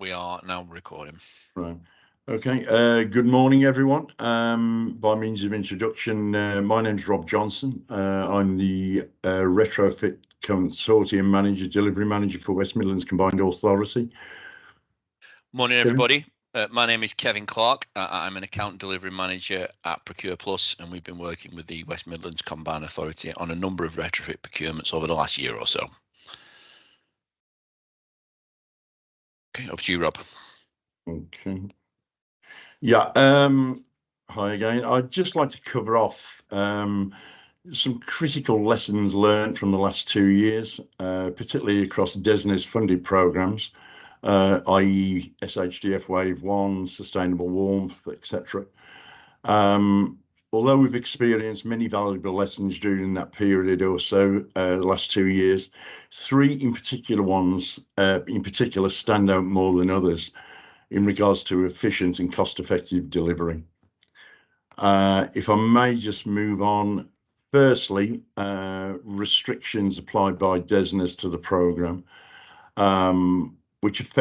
We are now recording. Right. Okay. Good morning, everyone. By means of introduction, my name's Rob Johnson. I'm the Retrofit Consortium Manager, Delivery Manager for West Midlands Combined Authority. Morning, everybody. My name is Kevin Clarke. I'm an account delivery manager at Procure Plus, and we've been working with the West Midlands Combined Authority on a number of retrofit procurements over the last year or so. Okay, over to you, Rob. Okay. Yeah. Hi again. I'd just like to cover off some critical lessons learned from the last 2 years, particularly across DESNZ funded programs, i.e. SHDF Wave 1, Sustainable Warmth, etc. Although we've experienced many valuable lessons during that period or so, the last 2 years, three in particular stand out more than others in regards to efficient and cost-effective delivery. If I may just move on. Firstly, restrictions applied by DESNZ to the programme, which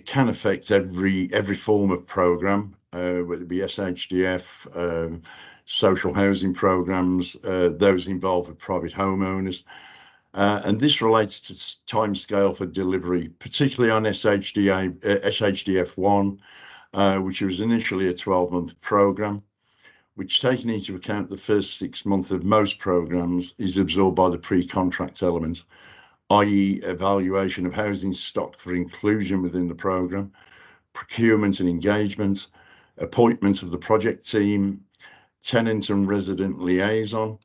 can affect every form of programme, whether it be SHDF, social housing programmes, those involved with private homeowners. And this relates to timescale for delivery, particularly on SHDF 1, which was initially a 12-month programme, which, taking into account the first 6 months of most programmes, is absorbed by the pre-contract element, i.e. evaluation of housing stock for inclusion within the programme, procurement and engagement, appointment of the project team, tenant and resident liaison.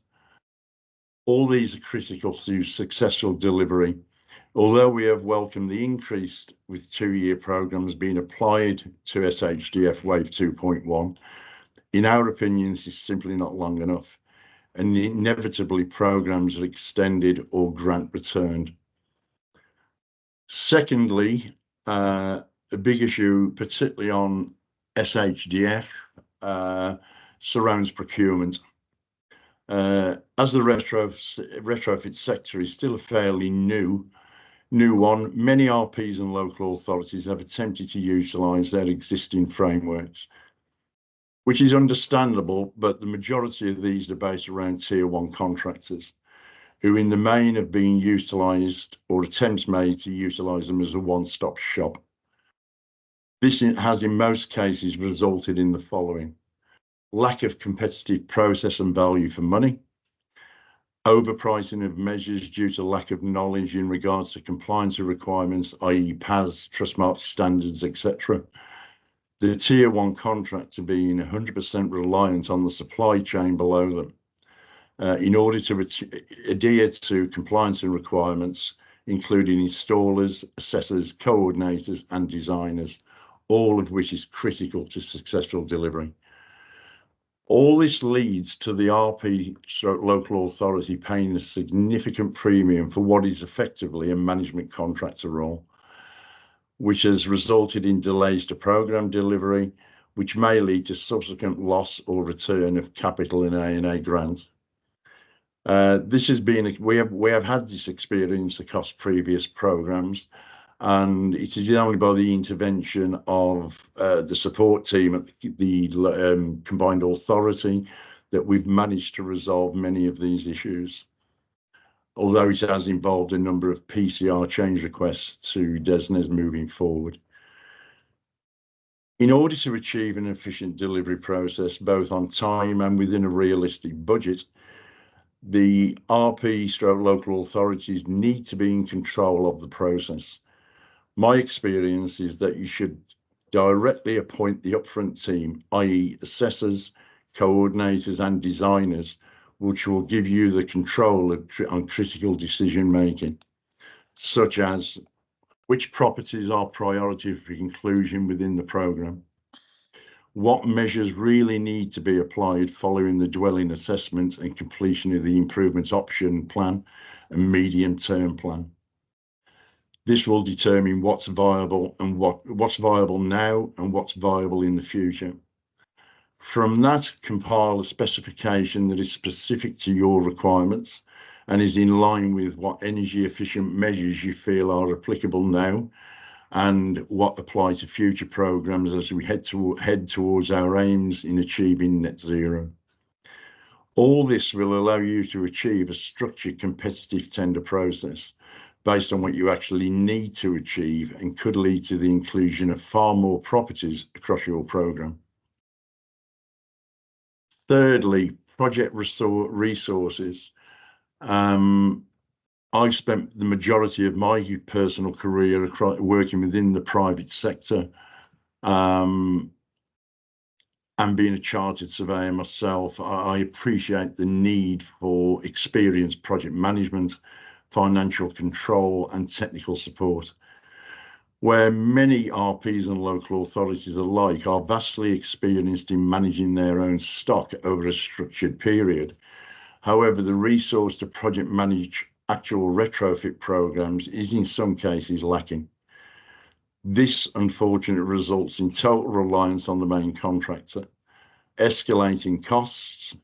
All these are critical to successful delivery. Although we have welcomed the increase with 2-year programmes being applied to SHDF Wave 2.1, in our opinion, this is simply not long enough, and inevitably programmes are extended or grant returned. Secondly, a big issue, particularly on SHDF, surrounds procurement. As the retrofit sector is still a fairly new one, many RPs and local authorities have attempted to utilise their existing frameworks, which is understandable, but the majority of these are based around Tier 1 contractors, who in the main have been utilised or attempts made to utilise them as a one-stop shop. This has in most cases resulted in the following: lack of competitive process and value for money, overpricing of measures due to lack of knowledge in regards to compliance requirements, i.e. PAS, Trustmark standards, etc. The Tier 1 contractor being 100% reliant on the supply chain below them in order to adhere to compliance and requirements, including installers, assessors, coordinators and designers, all of which is critical to successful delivery. All this leads to the RP/local authority paying a significant premium for what is effectively a management contractor role, which has resulted in delays to programme delivery, which may lead to subsequent loss or return of capital in A&A grants. We have had this experience across previous programmes, and it is only by the intervention of the support team at the Combined Authority that we've managed to resolve many of these issues, although it has involved a number of PCR change requests to DESNZ moving forward. In order to achieve an efficient delivery process, both on time and within a realistic budget, the RP/local authorities need to be in control of the process. My experience is that you should directly appoint the upfront team, i.e. assessors, coordinators and designers, which will give you the control on critical decision making, such as which properties are priority for inclusion within the programme, what measures really need to be applied following the dwelling assessment and completion of the improvements option plan and medium-term plan. This will determine what's viable and what's viable now and what's viable in the future. From that, compile a specification that is specific to your requirements and is in line with what energy efficient measures you feel are applicable now and what apply to future programs as we head towards our aims in achieving net zero. All this will allow you to achieve a structured competitive tender process based on what you actually need to achieve, and could lead to the inclusion of far more properties across your program. Thirdly, project resources. I've spent the majority of my personal career working within the private sector, and being a chartered surveyor myself, I appreciate the need for experienced project management, financial control, and technical support. Where many RPs and local authorities alike are vastly experienced in managing their own stock over a structured period. However, the resource to project manage actual retrofit programs is in some cases lacking. This unfortunately results in total reliance on the main contractor, escalating costs,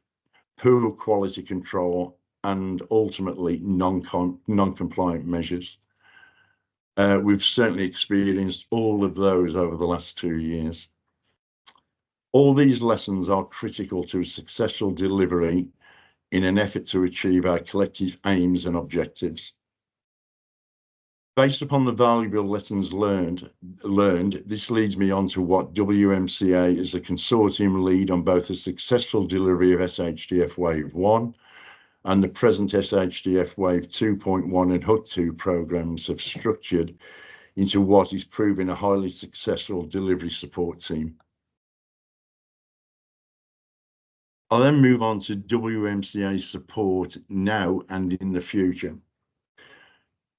poor quality control, and ultimately non-compliant measures. We've certainly experienced all of those over the last 2 years. All these lessons are critical to a successful delivery in an effort to achieve our collective aims and objectives. Based upon the valuable lessons learned, this leads me on to what WMCA as a consortium lead on both the successful delivery of SHDF Wave 1 and the present SHDF Wave 2.1 and HUG 2 programs have structured into what is proving a highly successful delivery support team. I'll then move on to WMCA support now and in the future.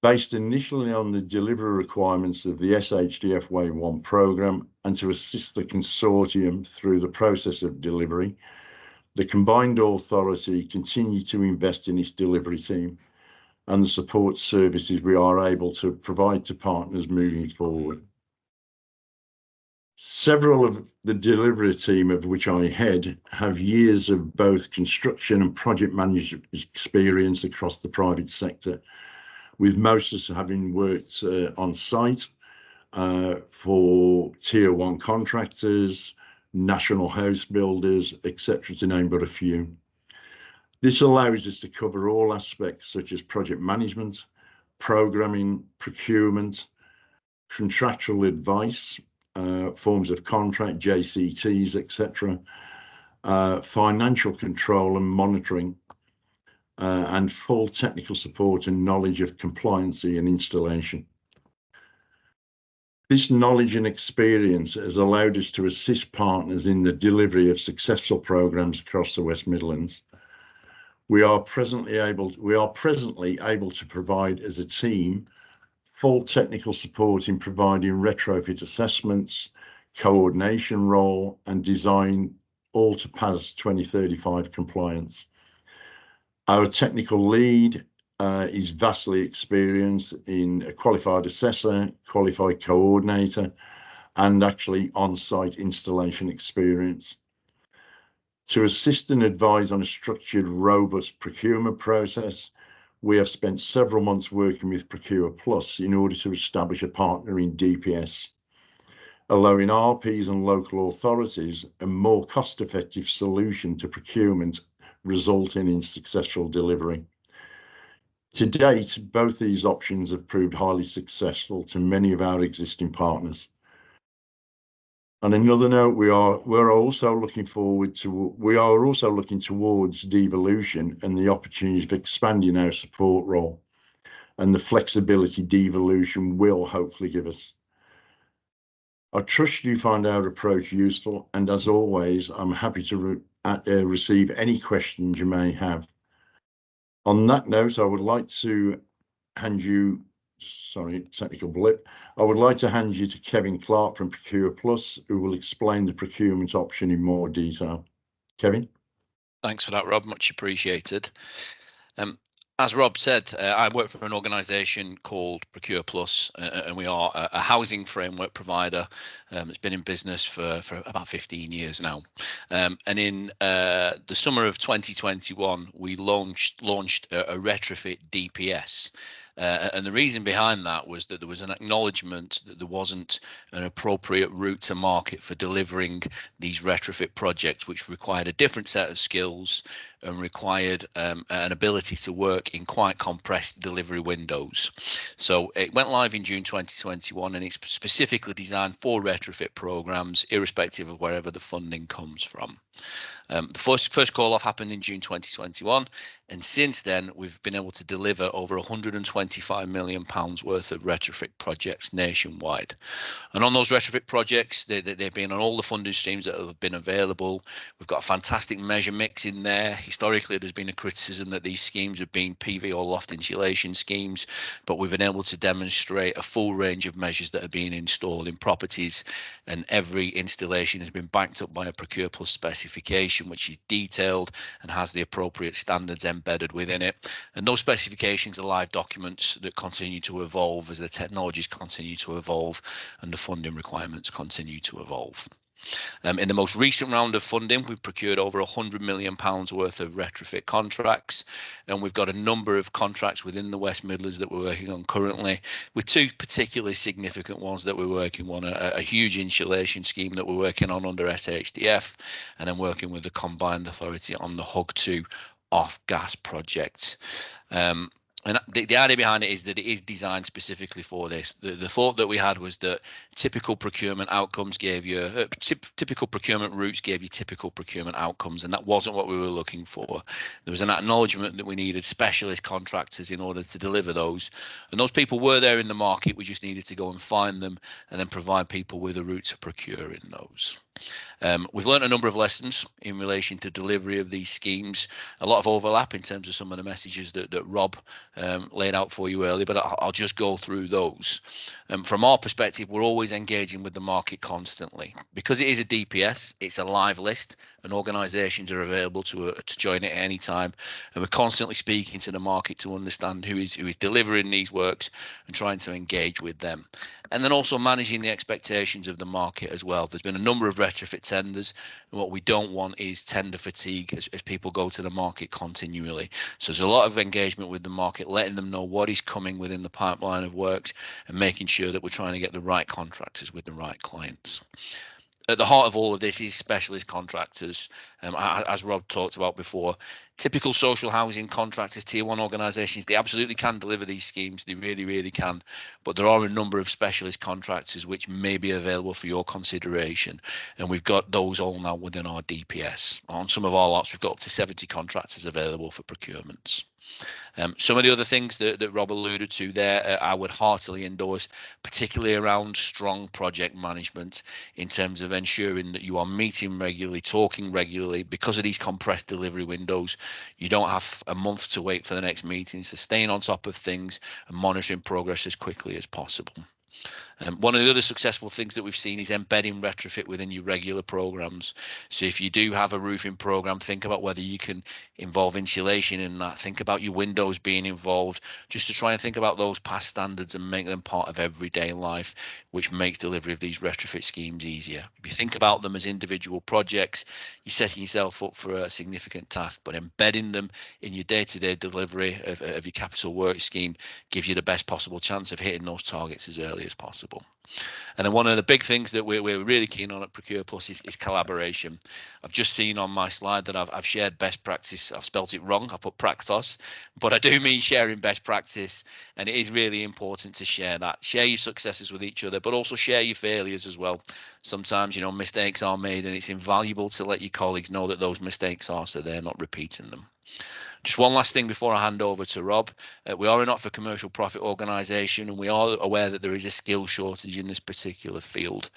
Based initially on the delivery requirements of the SHDF Wave 1 programme and to assist the consortium through the process of delivery, the combined authority continued to invest in its delivery team and the support services we are able to provide to partners moving forward. Several of the delivery team of which I head have years of both construction and project management experience across the private sector, with most of us having worked on site for tier 1 contractors, national house builders, etc., to name but a few. This allows us to cover all aspects such as project management, programming, procurement, contractual advice, forms of contract, JCTs, etc., financial control and monitoring, and full technical support and knowledge of compliancy and installation. This knowledge and experience has allowed us to assist partners in the delivery of successful programs across the West Midlands. We are presently able to provide as a team full technical support in providing retrofit assessments, coordination role, and design, all to pass 2035 compliance. Our technical lead is vastly experienced in a qualified assessor, qualified coordinator, and actually on-site installation experience. To assist and advise on a structured, robust procurement process, we have spent several months working with Procure Plus in order to establish a partner in DPS, allowing RPs and local authorities a more cost-effective solution to procurement, resulting in successful delivery. To date, both these options have proved highly successful to many of our existing partners. On another note, we are also looking towards devolution and the opportunity of expanding our support role and the flexibility devolution will hopefully give us. I trust you find our approach useful, and as always, I'm happy to receive any questions you may have. On that note, I would like to hand you, technical blip. I would like to hand you to Kevin Clarke from Procure Plus, who will explain the procurement option in more detail. Kevin? Thanks for that, Rob. Much appreciated. As Rob said, I work for an organisation called Procure Plus, and we are a housing framework provider that's been in business for about 15 years now. And in the summer of 2021, we launched a retrofit DPS And the reason behind that was that there was an acknowledgement that there wasn't an appropriate route to market for delivering these retrofit projects, which required a different set of skills and required an ability to work in quite compressed delivery windows. So it went live in June 2021, and it's specifically designed for retrofit programs, irrespective of wherever the funding comes from. The first call off happened in June 2021, and since then we've been able to deliver over £125 million worth of retrofit projects nationwide. And on those retrofit projects, they've been on all the funding streams that have been available. We've got a fantastic measure mix in there. Historically, there's been a criticism that these schemes have been PV or loft insulation schemes, but we've been able to demonstrate a full range of measures that are being installed in properties, and every installation has been backed up by a Procure Plus specification, which is detailed and has the appropriate standards embedded within it. And those specifications are live documents that continue to evolve as the technologies continue to evolve and the funding requirements continue to evolve. In the most recent round of funding, we've procured over £100 million worth of retrofit contracts, and we've got a number of contracts within the West Midlands that we're working on currently, with two particularly significant ones that we're working on, a huge insulation scheme that we're working on under SHDF, and then working with the Combined Authority on the HUG2 off-gas project. And the idea behind it is that it is designed specifically for this. The thought that we had was that typical procurement outcomes gave you typical procurement routes gave you typical procurement outcomes, and that wasn't what we were looking for. There was an acknowledgement that we needed specialist contractors in order to deliver those, and those people were there in the market. We just needed to go and find them and then provide people with a route to procuring those. We've learned a number of lessons in relation to delivery of these schemes, a lot of overlap in terms of some of the messages that Rob laid out for you earlier, but I'll just go through those. From our perspective, we're always engaging with the market constantly. Because it is a DPS, it's a live list, and organisations are available to join it at any time, and we're constantly speaking to the market to understand who is delivering these works and trying to engage with them. And then also managing the expectations of the market as well. There's been a number of retrofit tenders, and what we don't want is tender fatigue as people go to the market continually. So there's a lot of engagement with the market, letting them know what is coming within the pipeline of works and making sure that we're trying to get the right contractors with the right clients. At the heart of all of this is specialist contractors, as Rob talked about before. Typical social housing contractors, tier one organisations, they absolutely can deliver these schemes. They really, really can. But there are a number of specialist contractors which may be available for your consideration. And we've got those all now within our DPS. On some of our lots, we've got up to 70 contractors available for procurements. Some of the other things that Rob alluded to there, I would heartily endorse, particularly around strong project management in terms of ensuring that you are meeting regularly, talking regularly. Because of these compressed delivery windows, you don't have a month to wait for the next meeting, so staying on top of things and monitoring progress as quickly as possible. One of the other successful things that we've seen is embedding retrofit within your regular programs. So if you do have a roofing program, think about whether you can involve insulation in that. Think about your windows being involved, just to try and think about those past standards and make them part of everyday life, which makes delivery of these retrofit schemes easier. If you think about them as individual projects, you're setting yourself up for a significant task, but embedding them in your day-to-day delivery of your capital work scheme gives you the best possible chance of hitting those targets as early as possible. And then one of the big things that we're really keen on at Procure Plus is collaboration. I've just seen on my slide that I've shared best practice. I've spelt it wrong. I put practice, but I do mean sharing best practice. And it is really important to share that. Share your successes with each other, but also share your failures as well. Sometimes, mistakes are made, and it's invaluable to let your colleagues know that those mistakes are, so they're not repeating them. Just one last thing before I hand over to Rob. We are a not-for-commercial profit organisation, and we are aware that there is a skill shortage in this particular field.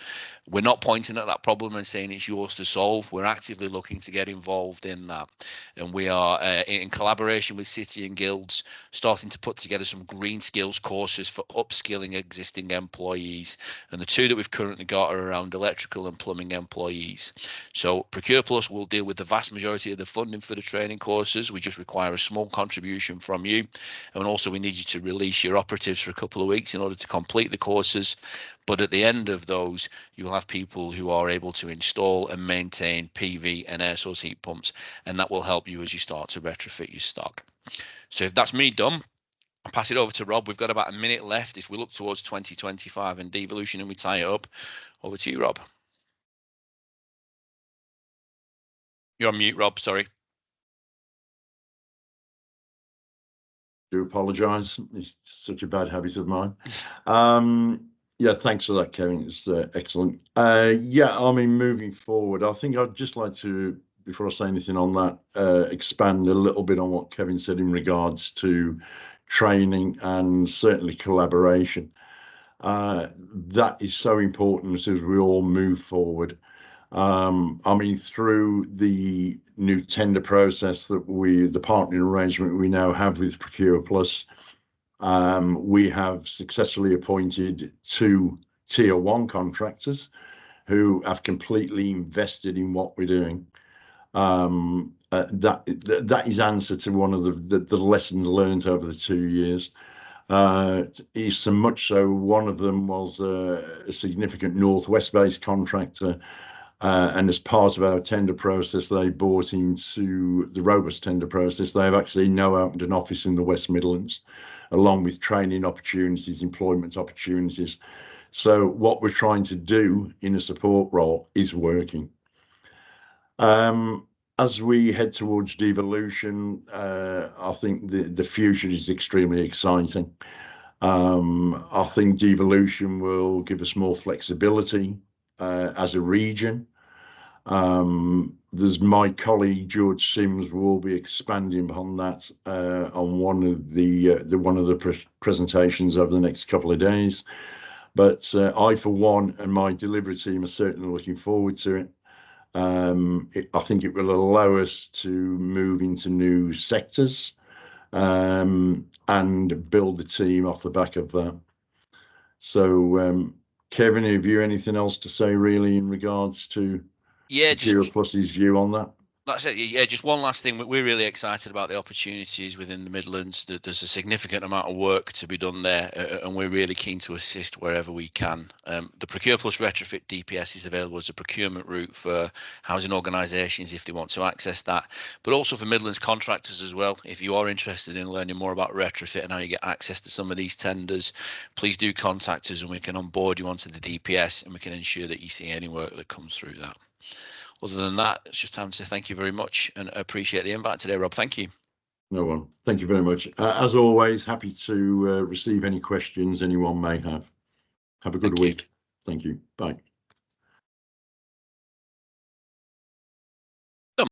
We're not pointing at that problem and saying it's yours to solve. We're actively looking to get involved in that. And we are, in collaboration with City and Guilds, starting to put together some green skills courses for upskilling existing employees. And the two that we've currently got are around electrical and plumbing employees. So Procure Plus will deal with the vast majority of the funding for the training courses. We just require a small contribution from you, and also we need you to release your operatives for a couple of weeks in order to complete the courses. But at the end of those, you'll have people who are able to install and maintain PV and air source heat pumps, and that will help you as you start to retrofit your stock. So if that's me done, I'll pass it over to Rob. We've got about a minute left if we look towards 2025 and devolution and we tie it up. Over to you, Rob. You're on mute, Rob, sorry. Do apologise. It's such a bad habit of mine. Yeah, thanks for that, Kevin. It's excellent. Yeah, I mean, moving forward, I think I'd just like to, before I say anything on that, expand a little bit on what Kevin said in regards to training and certainly collaboration. That is so important as we all move forward. I mean, through the new tender process that the partnering arrangement we now have with Procure Plus, we have successfully appointed 2 tier 1 contractors who have completely invested in what we're doing. That is answer to one of the lessons learned over the 2 years. Is so much so one of them was a significant Northwest-based contractor. And as part of our tender process, they bought into the robust tender process. They have actually now opened an office in the West Midlands, along with training opportunities, employment opportunities. So what we're trying to do in a support role is working. As we head towards devolution, I think the future is extremely exciting. I think devolution will give us more flexibility as a region. There's my colleague George Sims will be expanding upon that on one of the presentations over the next couple of days. But I, for one, and my delivery team are certainly looking forward to it. I think it will allow us to move into new sectors and build the team off the back of that. So, Kevin, have you anything else to say really in regards to Procure Plus's view on that? That's it. Yeah, just one last thing. We're really excited about the opportunities within the Midlands. There's a significant amount of work to be done there, and we're really keen to assist wherever we can. The Procure Plus retrofit DPS is available as a procurement route for housing organisations if they want to access that, but also for Midlands contractors as well. If you are interested in learning more about retrofit and how you get access to some of these tenders, please do contact us and we can onboard you onto the DPS and we can ensure that you see any work that comes through that. Other than that, it's just time to say thank you very much and appreciate the invite today, Rob. Thank you. No one. Thank you very much. As always, happy to receive any questions anyone may have. Have a good week. Thank you. Bye.